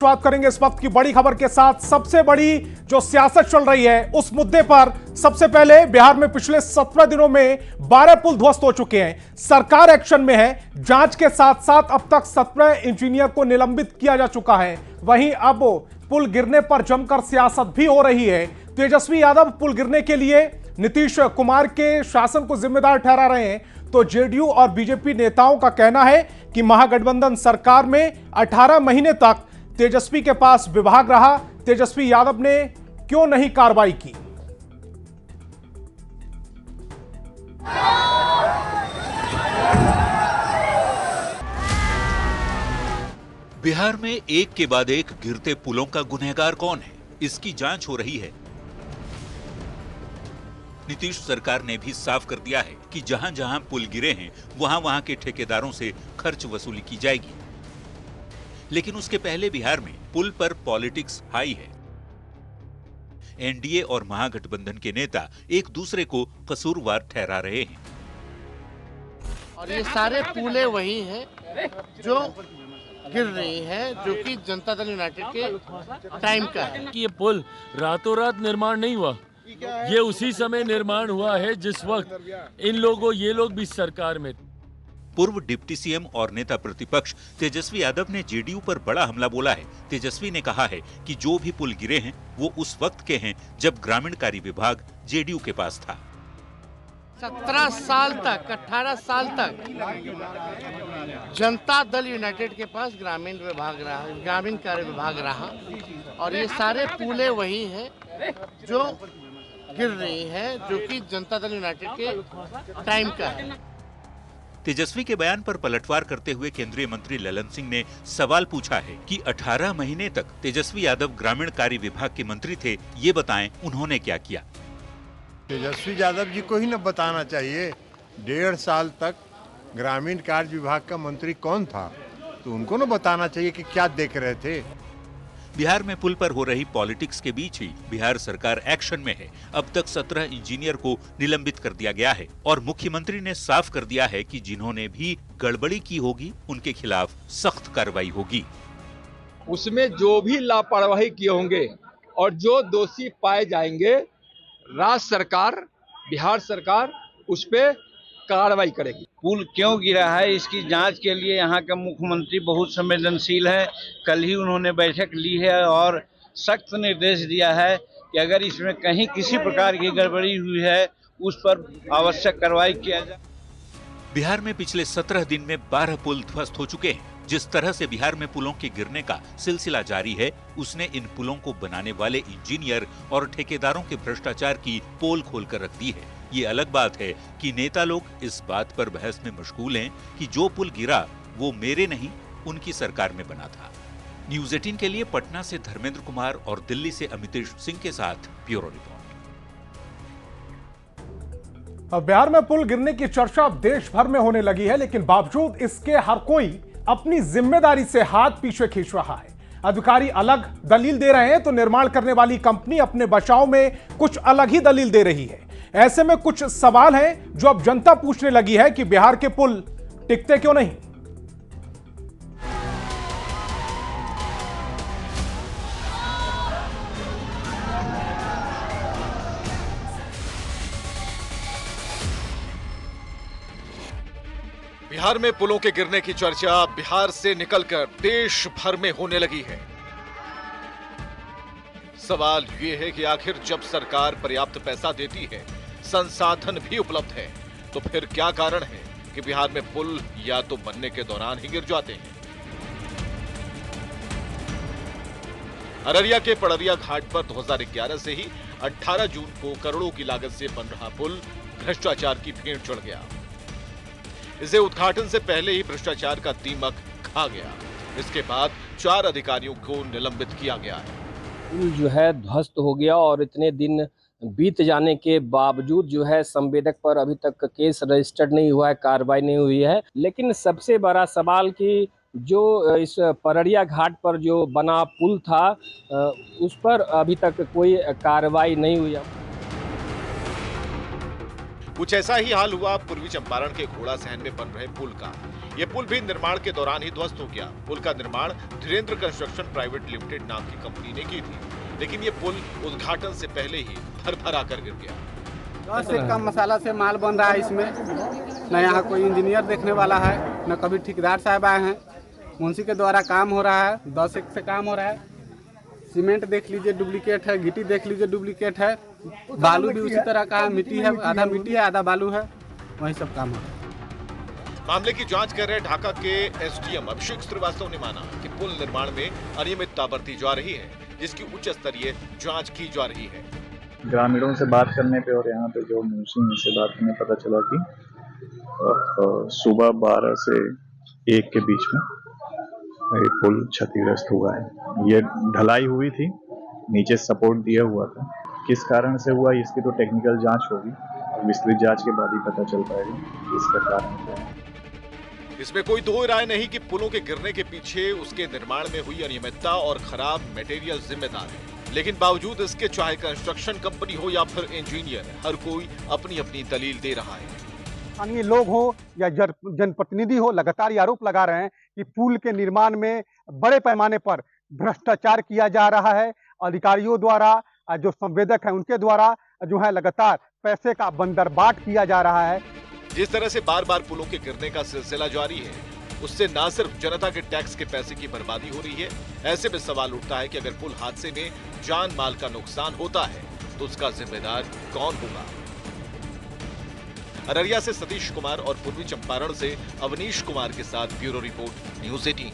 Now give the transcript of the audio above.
बात करेंगे इस वक्त की बड़ी खबर के साथ। सबसे बड़ी जो सियासत चल रही है उस मुद्दे पर सबसे पहले बिहार में पिछले 17 दिनों में 12 पुल ध्वस्त हो चुके हैं। सरकार एक्शन में है। जांच के साथ साथ अब तक 17 इंजीनियर को निलंबित किया जा चुका है। वहीं अब पुल गिरने पर जमकर सियासत भी हो रही है। तेजस्वी यादव पुल गिरने के लिए नीतीश कुमार के शासन को जिम्मेदार ठहरा रहे हैं, तो जेडीयू और बीजेपी नेताओं का कहना है कि महागठबंधन सरकार में 18 महीने तक तेजस्वी के पास विभाग रहा, तेजस्वी यादव ने क्यों नहीं कार्रवाई की। बिहार में एक के बाद एक गिरते पुलों का गुनहगार कौन है, इसकी जांच हो रही है। नीतीश सरकार ने भी साफ कर दिया है कि जहां जहां पुल गिरे हैं वहां के ठेकेदारों से खर्च वसूली की जाएगी। लेकिन उसके पहले बिहार में पुल पर पॉलिटिक्स हाई है। एनडीए और महागठबंधन के नेता एक दूसरे को कसूरवार ठहरा रहे हैं। और ये सारे पुलें वही हैं जो गिर रही हैं, जो कि जनता दल यूनाइटेड के टाइम का है। ये पुल रातों रात निर्माण नहीं हुआ, ये उसी समय निर्माण हुआ है जिस वक्त ये लोग भी सरकार में। पूर्व डिप्टी सीएम और नेता प्रतिपक्ष तेजस्वी यादव ने जेडीयू पर बड़ा हमला बोला है। तेजस्वी ने कहा है कि जो भी पुल गिरे हैं वो उस वक्त के हैं जब ग्रामीण कार्य विभाग जेडीयू के पास था। 17 साल तक 18 साल तक जनता दल यूनाइटेड के पास ग्रामीण विभाग रहा, ग्रामीण कार्य विभाग रहा। और ये सारे पुलें वही हैं जो गिर रही हैं, जो कि जनता दल यूनाइटेड के टाइम का है। तेजस्वी के बयान पर पलटवार करते हुए केंद्रीय मंत्री ललन सिंह ने सवाल पूछा है कि 18 महीने तक तेजस्वी यादव ग्रामीण कार्य विभाग के मंत्री थे, ये बताएं उन्होंने क्या किया। तेजस्वी यादव जी को ही न बताना चाहिए। 1.5 साल तक ग्रामीण कार्य विभाग का मंत्री कौन था, तो उनको न बताना चाहिए कि क्या देख रहे थे। बिहार में पुल पर हो रही पॉलिटिक्स के बीच ही बिहार सरकार एक्शन में है। अब तक 17 इंजीनियर को निलंबित कर दिया गया है और मुख्यमंत्री ने साफ कर दिया है कि जिन्होंने भी गड़बड़ी की होगी उनके खिलाफ सख्त कार्रवाई होगी। उसमें जो भी लापरवाही किए होंगे और जो दोषी पाए जाएंगे, राज्य सरकार, बिहार सरकार उस पे कार्रवाई करेगी। पुल क्यों गिरा है इसकी जांच के लिए यहाँ का मुख्यमंत्री बहुत संवेदनशील है। कल ही उन्होंने बैठक ली है और सख्त निर्देश दिया है कि अगर इसमें कहीं किसी प्रकार की गड़बड़ी हुई है उस पर आवश्यक कार्रवाई किया जाए। बिहार में पिछले 17 दिन में 12 पुल ध्वस्त हो चुके हैं। जिस तरह से बिहार में पुलों के गिरने का सिलसिला जारी है, उसने इन पुलों को बनाने वाले इंजीनियर और ठेकेदारों के भ्रष्टाचार की पोल खोलकर रख दी है। ये अलग बात है कि नेता लोग इस बात पर बहस में मशगूल हैं कि जो पुल गिरा वो मेरे नहीं, उनकी सरकार में बना था। न्यूज़ 18 के लिए पटना से धर्मेंद्र कुमार और दिल्ली से अमितेश सिंह के साथ ब्यूरो रिपोर्ट। बिहार में पुल गिरने की चर्चा देश भर में होने लगी है, लेकिन बावजूद इसके हर कोई अपनी जिम्मेदारी से हाथ पीछे खींच रहा है। अधिकारी अलग दलील दे रहे हैं तो निर्माण करने वाली कंपनी अपने बचाव में कुछ अलग ही दलील दे रही है। ऐसे में कुछ सवाल हैं जो अब जनता पूछने लगी है कि बिहार के पुल टिकते क्यों नहीं। बिहार में पुलों के गिरने की चर्चा बिहार से निकलकर देश भर में होने लगी है। सवाल यह है कि आखिर जब सरकार पर्याप्त पैसा देती है, संसाधन भी उपलब्ध है, तो फिर क्या कारण है कि बिहार में पुल या तो बनने के दौरान ही गिर जाते हैं। अररिया के पड़रिया घाट पर 2011 से ही 18 जून को करोड़ों की लागत से बन रहा पुल भ्रष्टाचार की भेंट चढ़ गया। इसे उद्घाटन से पहले ही भ्रष्टाचार का दीमक खा गया। इसके बाद 4 अधिकारियों को निलंबित किया गया है। पुल जो है ध्वस्त हो गया और इतने दिन बीत जाने के बावजूद जो है संवेदक पर अभी तक केस रजिस्टर्ड नहीं हुआ है, कार्रवाई नहीं हुई है। लेकिन सबसे बड़ा सवाल कि जो इस पड़रिया घाट पर जो बना पुल था उस पर अभी तक कोई कार्रवाई नहीं हुई। कुछ ऐसा ही हाल हुआ पूर्वी चंपारण के घोड़ा सहन में बन रहे पुल का। ये पुल भी निर्माण के दौरान ही ध्वस्त हो गया। पुल का निर्माण धीरेन्द्र कंस्ट्रक्शन प्राइवेट लिमिटेड नाम की कंपनी ने की थी, लेकिन ये पुल उद्घाटन से पहले ही भर कर गिर गया। 10 से कम मसाला से माल बन रहा है इसमें, न यहाँ कोई इंजीनियर देखने वाला है, न कभी ठेकेदार साहब आए हैं। मुंशी के द्वारा काम हो रहा है, 10 से काम हो रहा है। सीमेंट देख लीजिए डुप्लीकेट है, गिट्टी देख लीजिए डुप्लीकेट है, बालू भी उसी तरह का है, मिट्टी है, आधा मिट्टी है आधा बालू है, वही सब काम हो रहा है। मामले की जांच कर रहे ढाका के एसडीएम अभिषेक श्रीवास्तव ने माना कि पुल निर्माण में अनियमितता बरती जा रही है, जिसकी उच्च स्तरीय जांच की जा रही है। ग्रामीणों से बात करने पे और यहाँ पे जो मुंशी से बात करने पता चला कि सुबह 12 से 1 के बीच में ये पुल क्षतिग्रस्त हुआ है। ये ढलाई हुई थी, नीचे सपोर्ट दिया हुआ था, किस कारण से हुआ इसकी तो टेक्निकल जांच होगी, विस्तृत जांच के बाद ही पता चल पाएगी इसका कारण क्या है। इसमें कोई दो राय नहीं कि पुलों के गिरने के पीछे उसके निर्माण में हुई अनियमितता और खराब मटेरियल जिम्मेदार है, लेकिन बावजूद इसके चाहे कंस्ट्रक्शन कंपनी हो या फिर इंजीनियर, हर कोई अपनी अपनी दलील दे रहा है। स्थानीय लोग हो या जनप्रतिनिधि हो, लगातार ये आरोप लगा रहे हैं कि पुल के निर्माण में बड़े पैमाने पर भ्रष्टाचार किया जा रहा है। अधिकारियों द्वारा, जो संवेदक हैं उनके द्वारा जो है लगातार पैसे का बंदरबाट किया जा रहा है। जिस तरह से बार बार पुलों के गिरने का सिलसिला जारी है, उससे न सिर्फ जनता के टैक्स के पैसे की बर्बादी हो रही है, ऐसे में सवाल उठता है कि अगर पुल हादसे में जान माल का नुकसान होता है तो उसका जिम्मेदार कौन होगा। अररिया से सतीश कुमार और पूर्वी चंपारण से अवनीश कुमार के साथ ब्यूरो रिपोर्ट, न्यूज़ 18।